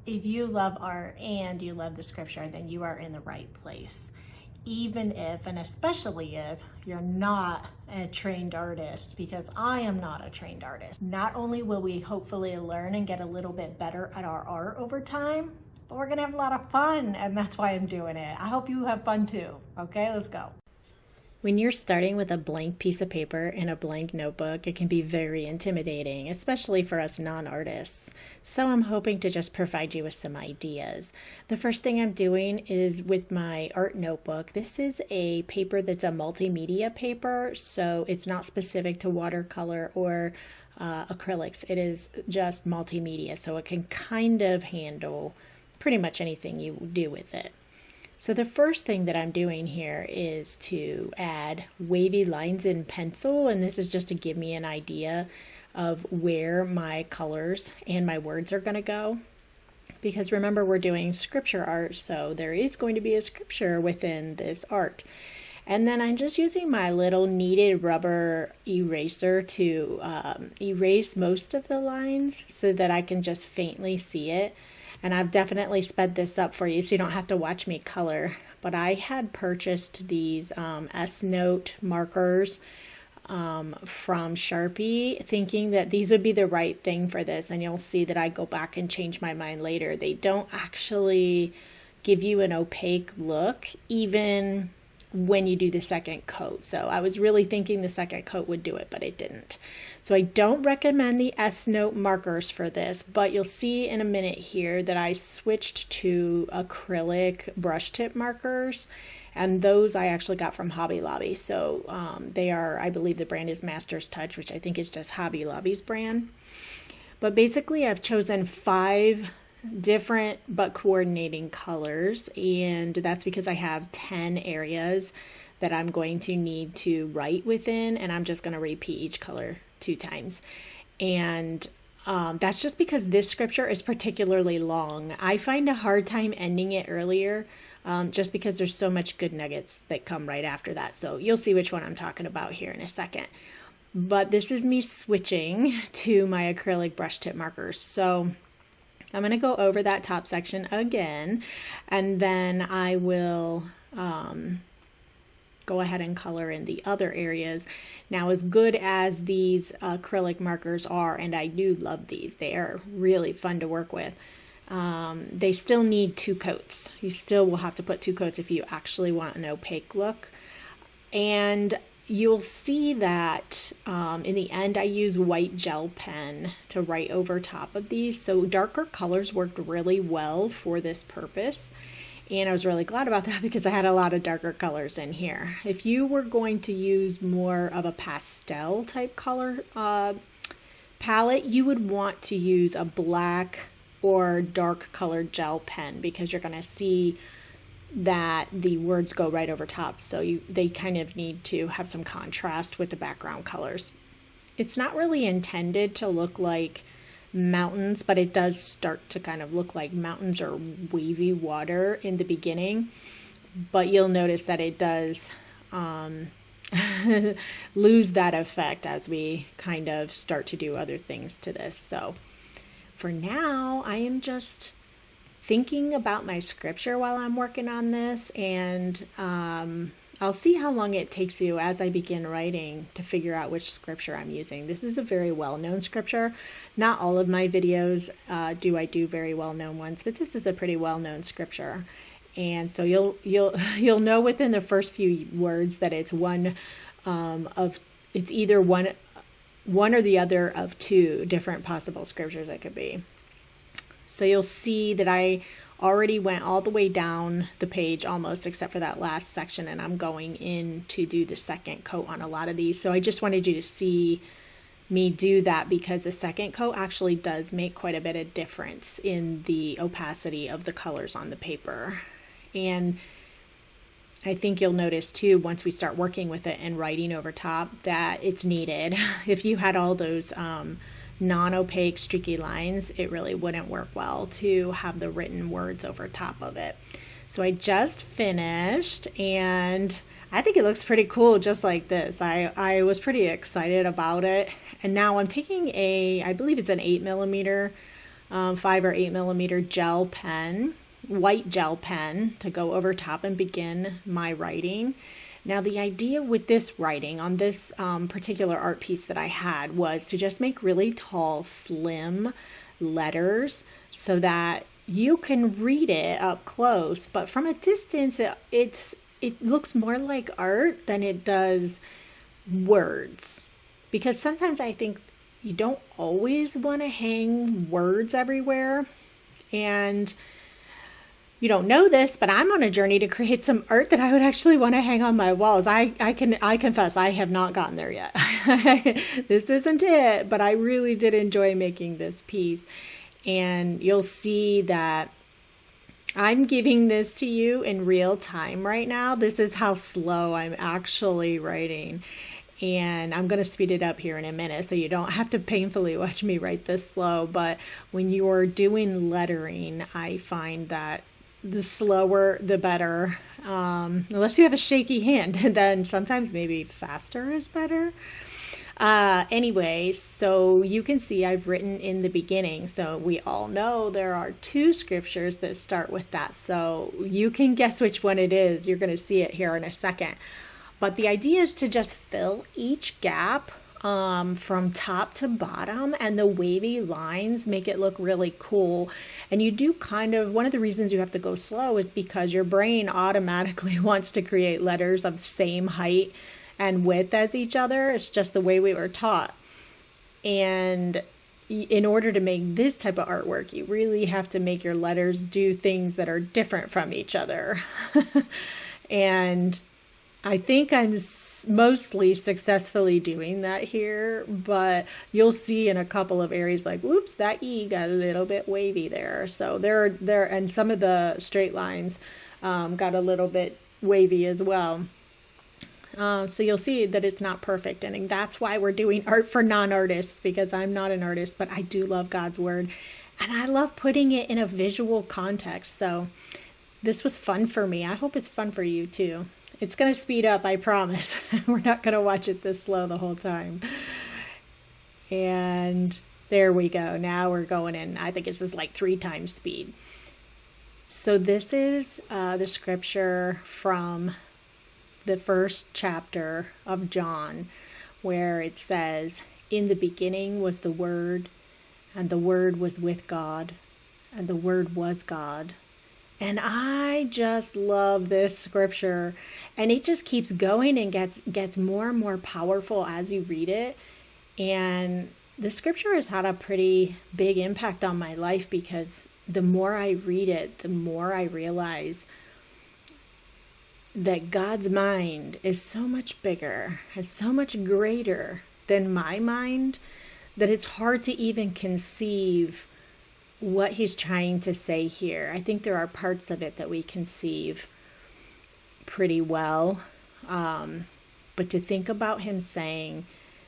If you love art and you love the scripture, then you are in the right place. Even if, and especially if, you're not a trained artist, because I am not a trained artist. Not only will we hopefully learn and get a little bit better at our art over time, but we're gonna have a lot of fun, and that's why I'm doing it. I hope you have fun too. Okay, let's go. When you're starting with a blank piece of paper and a blank notebook, it can be very intimidating, especially for us non-artists. So I'm hoping to just provide you with some ideas. The first thing I'm doing is with my art notebook. This is a paper that's a multimedia paper, so it's not specific to watercolor or acrylics. It is just multimedia, so it can kind of handle pretty much anything you do with it. So the first thing that I'm doing here is to add wavy lines in pencil, and this is just to give me an idea of where my colors and my words are going to go. Because remember, we're doing scripture art, so there is going to be a scripture within this art. And then I'm just using my little kneaded rubber eraser to erase most of the lines so that I can just faintly see it. And I've definitely sped this up for you so you don't have to watch me color. But I had purchased these S-Note markers from Sharpie, thinking that these would be the right thing for this. And you'll see that I go back and change my mind later. They don't actually give you an opaque look, even when you do the second coat. So I was really thinking the second coat would do it, but it didn't. So I don't recommend the S-Note markers for this, but you'll see in a minute here that I switched to acrylic brush tip markers, and those I actually got from Hobby Lobby. So they are, I believe the brand is Master's Touch, which I think is just Hobby Lobby's brand. But basically I've chosen 5 different but coordinating colors, and that's because I have 10 areas that I'm going to need to write within, and I'm just going to repeat each color 2 times. And that's just because this scripture is particularly long. I find a hard time ending it earlier just because there's so much good nuggets that come right after that. So you'll see which one I'm talking about here in a second. But this is me switching to my acrylic brush tip markers. So I'm going to go over that top section again, and then I will go ahead and color in the other areas. Now, as good as these acrylic markers are, and I do love these, they are really fun to work with, they still need 2 coats. You still will have to put 2 coats if you actually want an opaque look. And you'll see that in the end I use white gel pen to write over top of these. So darker colors worked really well for this purpose. And I was really glad about that because I had a lot of darker colors in here. If you were going to use more of a pastel type color palette, you would want to use a black or dark colored gel pen because you're going to see that the words go right over top. So they kind of need to have some contrast with the background colors. It's not really intended to look like mountains, but it does start to kind of look like mountains or wavy water in the beginning. But you'll notice that it does lose that effect as we kind of start to do other things to this. So for now, I am just thinking about my scripture while I'm working on this, and I'll see how long it takes you as I begin writing to figure out which scripture I'm using. This is a very well-known scripture. Not all of my videos I do very well-known ones, but this is a pretty well-known scripture. And so you'll know within the first few words that it's it's either one or the other of 2 different possible scriptures it could be. So you'll see that I already went all the way down the page almost, except for that last section, and I'm going in to do the second coat on a lot of these. So I just wanted you to see me do that because the second coat actually does make quite a bit of difference in the opacity of the colors on the paper. And I think you'll notice too, once we start working with it and writing over top, that it's needed. If you had all those non-opaque streaky lines, it really wouldn't work well to have the written words over top of it. So I just finished, and I think it looks pretty cool just like this. I was pretty excited about it, and now I'm taking I believe it's an 8mm 5 or 8 millimeter gel pen, white gel pen, to go over top and begin my writing. Now, the idea with this writing on this particular art piece that I had was to just make really tall, slim letters so that you can read it up close, but from a distance, it looks more like art than it does words. Because sometimes I think you don't always want to hang words everywhere, and you don't know this, but I'm on a journey to create some art that I would actually want to hang on my walls. I confess I have not gotten there yet. This isn't it, but I really did enjoy making this piece. And you'll see that I'm giving this to you in real time right now. This is how slow I'm actually writing. And I'm going to speed it up here in a minute so you don't have to painfully watch me write this slow. But when you're doing lettering, I find that the slower, the better. Unless you have a shaky hand, then sometimes maybe faster is better. Anyway, so you can see I've written in the beginning. So we all know there are 2 scriptures that start with that. So you can guess which one it is. You're going to see it here in a second. But the idea is to just fill each gap from top to bottom, and the wavy lines make it look really cool. And you do one of the reasons you have to go slow is because your brain automatically wants to create letters of the same height and width as each other. It's just the way we were taught. And in order to make this type of artwork, you really have to make your letters do things that are different from each other. And I think I'm mostly successfully doing that here, but you'll see in a couple of areas like, whoops, that E got a little bit wavy there. So there, and some of the straight lines got a little bit wavy as well. So you'll see that it's not perfect. And that's why we're doing art for non-artists, because I'm not an artist, but I do love God's word. And I love putting it in a visual context. So this was fun for me. I hope it's fun for you too. It's going to speed up, I promise. We're not going to watch it this slow the whole time. And there we go. Now we're going in. I think this is like 3 times speed. So this is the scripture from the first chapter of John, where it says, "In the beginning was the Word, and the Word was with God, and the Word was God." And I just love this scripture, and it just keeps going and gets more and more powerful as you read it. And the scripture has had a pretty big impact on my life, because the more I read it, the more I realize that God's mind is so much bigger and so much greater than my mind that it's hard to even conceive what he's trying to say here. I think there are parts of it that we conceive pretty well. But to think about him saying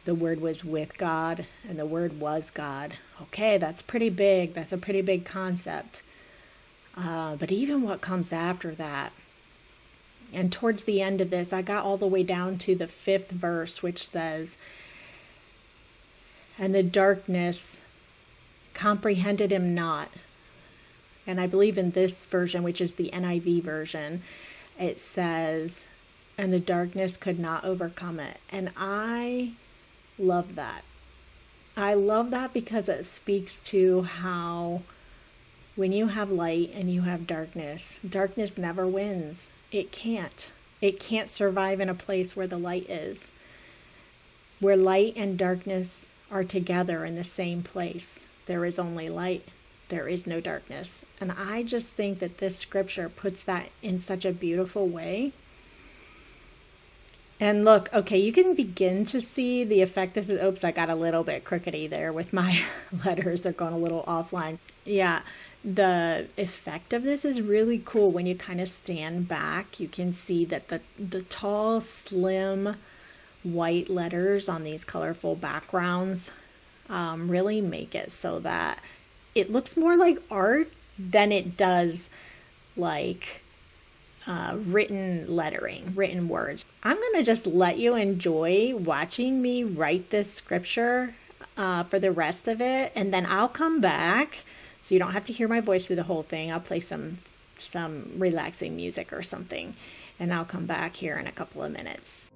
the Word was with God and the Word was God. Okay, that's pretty big. That's a pretty big concept. But even what comes after that, and towards the end of this, I got all the way down to the 5th verse, which says, "And the darkness comprehended him not." And I believe in this version, which is the NIV version, it says, "And the darkness could not overcome it." And I love that. I love that because it speaks to how when you have light and you have darkness, darkness never wins. It can't. It can't survive in a place where the light is. Where light and darkness are together in the same place, there is only light. There is no darkness. And I just think that this scripture puts that in such a beautiful way. And look, okay, you can begin to see the effect. This is, oops, I got a little bit crookedy there with my letters. They're going a little offline. Yeah, the effect of this is really cool. When you kind of stand back, you can see that the tall, slim, white letters on these colorful backgrounds really make it so that it looks more like art than it does like written lettering, written words. I'm going to just let you enjoy watching me write this scripture for the rest of it, and then I'll come back So you don't have to hear my voice through the whole thing. I'll play some relaxing music or something, and I'll come back here in a couple of minutes.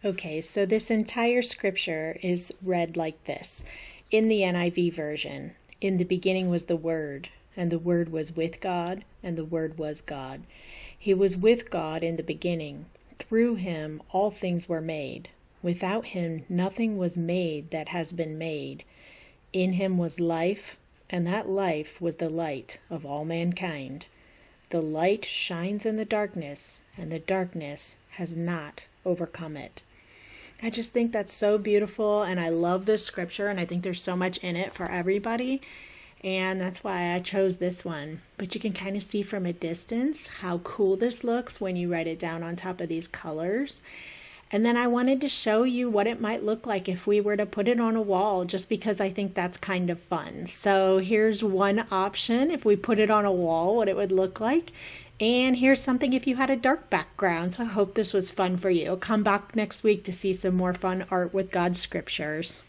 Okay, so this entire scripture is read like this. In the NIV version, in the beginning was the Word, and the Word was with God, and the Word was God. He was with God in the beginning. Through him all things were made. Without him nothing was made that has been made. In him was life, and that life was the light of all mankind. The light shines in the darkness, and the darkness has not overcome it. I just think that's so beautiful, and I love this scripture, and I think there's so much in it for everybody, and that's why I chose this one. But you can kind of see from a distance how cool this looks when you write it down on top of these colors. And then I wanted to show you what it might look like if we were to put it on a wall, just because I think that's kind of fun. So here's one option if we put it on a wall, what it would look like. And here's something if you had a dark background. So I hope this was fun for you. Come back next week to see some more fun art with God's scriptures.